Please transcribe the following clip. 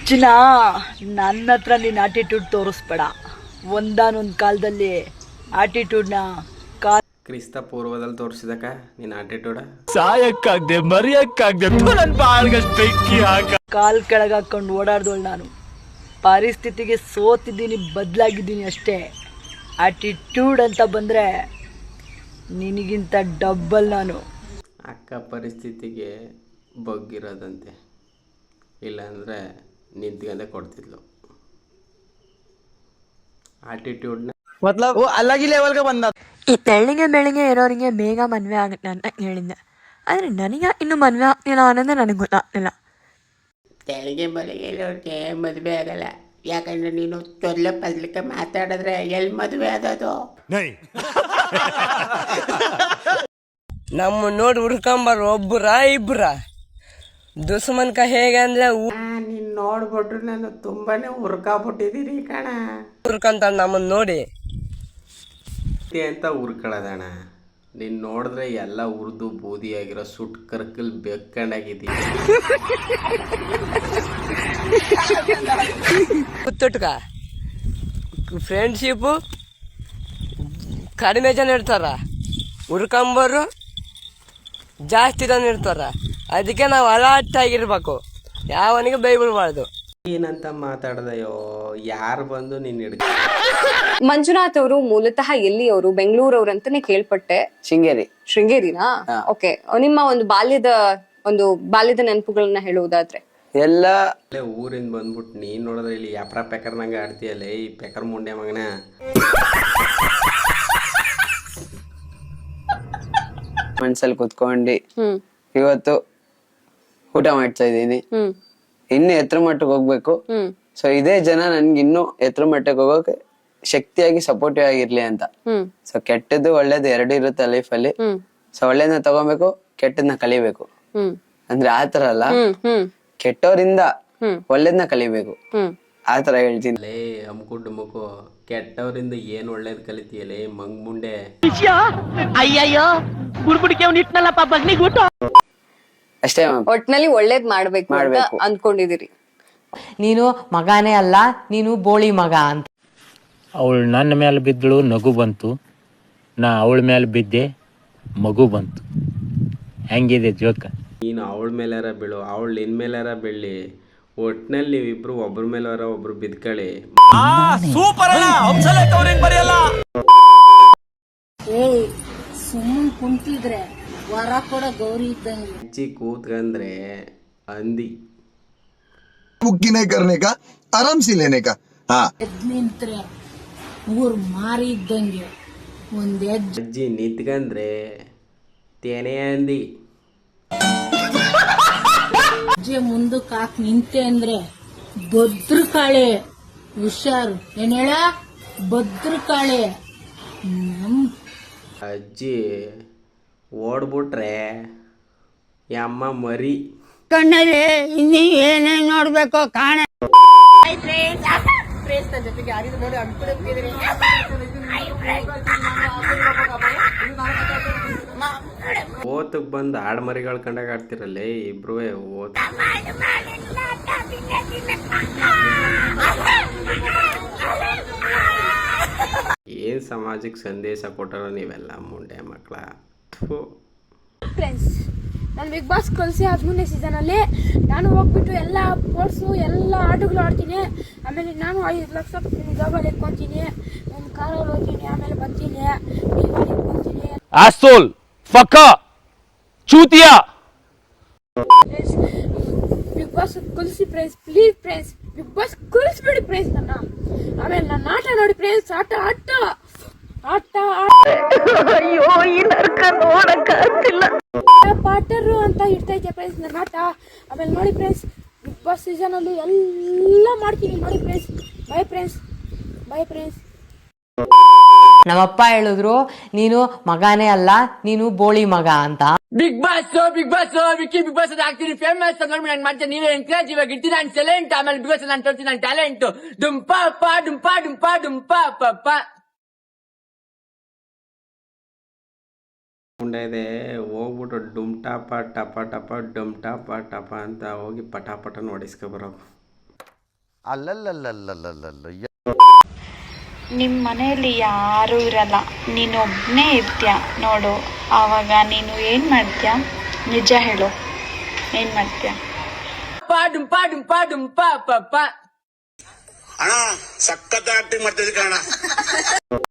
ಹುಚ್ಚನ ನನ್ನ ಹತ್ರ ನೀನು ಆಟಿಟ್ಯೂಡ್ ತೋರಿಸ್ಬೇಡ. ಒಂದಾನೊಂದು ಕಾಲದಲ್ಲಿ ಆಟಿಟ್ಯೂಡ್ನ ಕ್ರಿಸ್ತ ಪೂರ್ವದಲ್ಲಿ ತೋರಿಸಿದಕ್ಕ ನೀನು ಆಟಿಟ್ಯೂಡ ಸಾಯಕ್ಕಾಗ್ದೆ ಮರಿಯಕ್ಕಾಗ್ದೆ ಬೆಂಕಿ ಹಾಕ ಕಾಲ್ ಕೆಳಗೆ ಹಾಕೊಂಡು ಓಡಾಡ್ದೋಳು ನಾನು. ಪರಿಸ್ಥಿತಿಗೆ ಸೋತಿದ್ದೀನಿ, ಬದಲಾಗಿದ್ದೀನಿ ಅಷ್ಟೇ. ಆಟಿಟ್ಯೂಡ್ ಅಂತ ಬಂದರೆ ನಿನಗಿಂತ ಡಬ್ಬಲ್ ನಾನು. ಅಕ್ಕ ಪರಿಸ್ಥಿತಿಗೆ ಬಗ್ಗಿರೋದಂತೆ, ಇಲ್ಲಾಂದರೆ ನಿಂತ್ಕೊಂಡೆ ಕೊಡ್ತಿದ್ಲು. ಆಟಿಟ್ಯೂಡ್ನ मतलब वो अलग ही लेवल का बंदा. ಈ ಬೆಳ್ಳಿಗೆ ಇರೋರಿಗೆ ಬೇಗ ಮದುವೆ ಆಗುತ್ತೆ ಅಂತ ಹೇಳಿದ್ದೆ, ಆದರೆ ನನಗೆ ಇನ್ನೂ ಮದುವೆ ಆಗ್ತಿಲ್ಲ ಅನ್ನೋದೇ ನನಗೆ ಗೊತ್ತಾಗ್ತಿಲ್ಲ. ಬೆಳಿಗ್ಗೆ ಇರೋರಿಗೆ ಮದುವೆ ಆಗಲ್ಲ, ಯಾಕಂದ್ರೆ ನೀನು ತೊಲ್ಲ ಪಲ್ಲಿಕ್ಕೆ ಮಾತಾಡಿದ್ರೆ ಎಲ್ಲಿ ಮದುವೆ ಆಗೋದು? ನಮ್ಮ ನೋಡಿ ಹುಡ್ಕೊಂಬಾರ ಒಬ್ಬರ ಇಬ್ಬರ ದುಸ್ಮನ್ಕ ಹೇಗೆ ಅಂದ್ರೆ ನೀನು ನೋಡ್ಬಿಟ್ರು ನಾನು ತುಂಬಾನೇ ಹುರ್ಕಾಬಿಟ್ಟಿದ್ದೀನಿ ಕಣ. ಹುಡ್ಕಂತ ನಮ್ಮನ್ನ ನೋಡಿ ಅಂತ ಹುರ್ಕೊಳ್ಳೋದಣ್ಣ. ನೀನು ನೋಡಿದ್ರೆ ಎಲ್ಲ ಉರ್ದು ಬೂದಿಯಾಗಿರೋ ಸುಟ್ ಕರ್ಕಲ್ ಬೆಕ್ಕಂಡಾಗಿದ್ದೀನಿ. ಗುತ್ತುಟ್ಕ ಫ್ರೆಂಡ್ಶಿಪ್ಪು ಕಡಿಮೆ ಜನ ಇರ್ತಾರ, ಹುಡ್ಕೊಂಬರು ಜಾಸ್ತಿ ಜನ ಇರ್ತಾರ. ಅದಕ್ಕೆ ನಾವು ಅಲರ್ಟ್ ಆಗಿರ್ಬೇಕು, ಯಾವನಿಗೆ ಬೈಬಿಡ್ಬಾರ್ದು. ಏನಂತ ಮಾತಾಡ್ದಯ್ಯೋ, ಯಾರು ಬಂದು ನೀನು ಹಿಡ್ಕ. ಮಂಜುನಾಥ್ ಅವರು ಮೂಲತಃ ಎಲ್ಲಿಯವರು? ಬೆಂಗಳೂರವ್ರು ಅಂತಾನೆ ಕೇಳ್ಪಟ್ಟೆ. ಶೃಂಗೇರಿನಾ? ಓಕೆ. ನಿಮ್ಮ ಒಂದು ಬಾಲ್ಯದ ನೆನಪುಗಳನ್ನ ಹೇಳುವುದಾದ್ರೆ ಎಲ್ಲ ಊರಿಂದ ಬಂದ್ಬಿಟ್ಟು ನೀನ್ ನೋಡಿದ್ರೆ ಇಲ್ಲಿ ಯಾಪ್ರ ಪೆಕರ್ ನಂಗೆ ಆಡ್ತೀಯಲ್ಲ, ಈ ಪೆಕರ್ ಮುಂಡೆ ಮಗನ. ಮನ್ಸಲ್ಲಿ ಕುತ್ಕೊಂಡು ಇವತ್ತು ಊಟ ಮಾಡ್ತಾ ಇದ್ದೀನಿ, ಇನ್ನು ಎತ್ತರ ಮಟ್ಟಕ್ಕೆ ಹೋಗ್ಬೇಕು. ಸೊ ಇದೇ ಜನ ನನ್ಗೆ ಇನ್ನು ಎತ್ತರ ಮಟ್ಟಕ್ಕೆ ಹೋಗೋಕೆ ಶಕ್ತಿಯಾಗಿ ಸಪೋರ್ಟಿವ್ ಆಗಿರ್ಲಿ ಅಂತ. ಸೊ ಕೆಟ್ಟದ್ದು ಒಳ್ಳೇದು ಎರಡು ಇರುತ್ತೆ ಲೈಫ್ ಅಲ್ಲಿ. ಸೊ ಒಳ್ಳೇದನ್ನ ತಗೋಬೇಕು, ಕೆಟ್ಟದನ್ನ ಕಲಿಬೇಕು. ಅಂದ್ರೆ ಆತರ ಅಲ್ಲ, ಕೆಟ್ಟವರಿಂದ ಒಳ್ಳೇದನ್ನ ಕಲಿಬೇಕು, ಆತರ ಹೇಳ್ತೀನಿ. ಲೇ ಅಮ್ಕು ಡುಮುಕು, ಕೆಟ್ಟವರಿಂದ ಏನ್ ಒಳ್ಳೇದ್ ಕಲಿತೀಯಲೇ ಮಂಗ್ ಮುಂಡೆ. ಅಯ್ಯಯ್ಯೋ ಗುಡ್ಗುಡಿಕೆ ಇಟ್ನಲ್ಲಪ್ಪ ಬಗ್ನಿಗೂಟ. ಅಷ್ಟೇ, ಒಟ್ನಲ್ಲಿ ಒಳ್ಳೇದ್ ಮಾಡ್ಬೇಕು ಅಂತ ಅಂದ್ಕೊಂಡಿದೀರಿ. ನೀನು ಮಗನೇ ಅಲ್ಲ, ನೀನು ಬೋಳಿ ಮಗ ಅಂತ. ಅವಳು ನನ್ನ ಮೇಲೆ ಬಿದ್ದಳು, ನಗು ಬಂತು. ನಾ ಅವಳ ಮೇಲೆ ಬಿದ್ದೆ, ಮಗು ಬಂತು. ಹೆಂಗಿದೆ ಜೋಕ? ನೀನು ಅವಳ ಮೇಲಾರ ಬೀಳು, ಅವಳು ನಿನ್ ಮೇಲಾರ ಬೀಳಿ, ಒಟ್ನಲ್ಲಿ ನೀವಿಬ್ರು ಒಬ್ರ ಮೇಲಾರ ಒಬ್ರು ಬಿದ್ಕಳಿ. ಸುಮ್ಮನೆ ಕುಂತಿದ್ರೆ ವರ ಕೊಡ ಗೌರಿ ಇದ್ದಂಗೆ. ಅಜ್ಜಿ ಕೂತ್ಕಂದ್ರೆ ಅಂದಿ बुक्की नहीं करने का, आराम से लेने का. हाँ, ಎದ್ ನಿಂತ್ರೆ ಊರ್ ಮಾರಿ ಇದ್ದಂಗೆ. ಒಂದ್ ಅಜ್ಜಿ ನಿಂತ್ಕಂದ್ರೆ ತೇನೆ ಅಂದಿ. ಹೆಜ್ಜೆ ಮುಂದಕ್ಕೆ ಹಾಕಿ ನಿಂತೆ ಅಂದ್ರೆ ಭದ್ರಕಾಳೆ. ಹುಷಾರು, ಏನ್ ಹೇಳ? ಭದ್ರಕಾಳೆ. ಅಜ್ಜಿ ಓಡ್ಬಿಟ್ರೆ ಯಮ್ಮ ಮರಿ. ಕಣ್ಣಲ್ಲಿ ಇನ್ನೀ ಏನೇನ್ ನೋಡ್ಬೇಕು ಕಾಣ. ಓತಕ್ ಬಂದು ಆಡ್ ಮರಿಗಳು ಕಂಡಾಗ ಆಡ್ತಿರಲ್ಲೇ ಇಬ್ರು ಓತ್. ಏನ್ ಸಮಾಜಕ್ಕೆ ಸಂದೇಶ ಕೊಟ್ಟಾರ ನೀವೆಲ್ಲ ಮುಂಡೆ ಮಕ್ಕಳ. ಫ್ರೆಂಡ್ಸ್, ನಾನು ಬಿಗ್ ಬಾಸ್ ಕಲಿಸಿ 13ನೇ ಸೀಸನಲ್ಲಿ ನಾನು ಹೋಗ್ಬಿಟ್ಟು ಎಲ್ಲ ಸ್ಪೋರ್ಟ್ಸು ಎಲ್ಲ ಆಟಗಳು ಆಡ್ತೀನಿ. ಆಮೇಲೆ ನಾನು 5 ಲಕ್ಷ ಜಾಬಲ್ಲಿ ಇಟ್ಕೊತೀನಿ, ಒಂದು ಕಾರಲ್ಲಿ ಹೋಗ್ತೀನಿ, ಆಮೇಲೆ ಬರ್ತೀನಿ, ಇಟ್ಕೊತೀನಿ. ಆಸೋಲ್ ಫಕ ಚೂತಿಯಾ. ಬಿಗ್ ಬಾಸ್ ಕಲಿಸಿ friends, please friends, big boss ಕಲಿಸ್ಬಿಡಿ ಫ್ರೆಂಡ್ಸ್ ನನ್ನ. ಆಮೇಲೆ ನನ್ನ ಆಟ ನೋಡಿ ಫ್ರೆಂಡ್ಸ್, ಆಟ ಆಟ ಆಟ ಅಯ್ಯೋ ಈ ನರ್ಕ ನೋಡಕ್ಕಾಗ್ತಿಲ್ಲ. ಪಾಟರು ಅಂತ ಇರ್ತೈತೆ ಫ್ರೆಂಡ್ಸ್ ನನ್ನ ಆಟ. ಆಮೇಲೆ ನೋಡಿ ಫ್ರೆಂಡ್ಸ್, ಬಿಗ್ ಬಾಸ್ ಸೀಸನಲ್ಲಿ ಎಲ್ಲ ಮಾಡ್ತೀನಿ ನೋಡಿ friends. Bye friends, bye friends. ನಮ್ಮಪ್ಪ ಹೇಳಿದ್ರು, ನೀನು ಮಗನೇ ಅಲ್ಲ, ನೀನು ಬೋಳಿ ಮಗ ಅಂತ. ಬಿಗ್ ಬಾಸ್ ವಿಕ್ಕಿ ಬಿಗ್ ಬಾಸ್ ಆಗ್ತೀನಿ, ಫೇಮಸ್ ನೋಡಿ ನಾನು ಮಾಡ್ತೇನೆ. ನೀವೇ ಎಂಕರೇಜ್ ಇವಾಗ ಇರ್ತೀನಿ, ನಾನು ಸೆಲೆಂಟ್. ಆಮೇಲೆ ಬಿಗ್ ಬಾಸ್ ನಾನು ತೋರಿಸ್ತೀನಿ, ನಾನು ಟ್ಯಾಲೆಂಟ್. ಡುಂಪಾ ಡುಂಪಾ. ಮುಂಡೆ ಇದೆ ಹೋಗ್ಬಿಟ್ಟು ಡುಮ್ ಟಾಪ ಟಪ ಟಪ ಡಮ್ ಟಾಪ ಟಪ ಅಂತ ಹೋಗಿ ಪಟಾಪಟ ನೋಡಿಸ್ಕೊಬರೋದು. ನಿಮ್ಮ ಮನೆಯಲ್ಲಿ ಯಾರೂ ಇರಲ್ಲ, ನೀನೊಬ್ಬನೇ ಇರ್ತೀಯ ನೋಡು, ಆವಾಗ ನೀನು ಏನು ಮಾಡ್ತೀಯ? ನಿಜ ಹೇಳು, ಏನು ಮಾಡ್ತೀಯ? ಅಣ್ಣ ಸಖತ್ ಆಕ್ಟಿಂಗ್ ಮಾಡ್ತಿದ್ದೆ ಕಣ.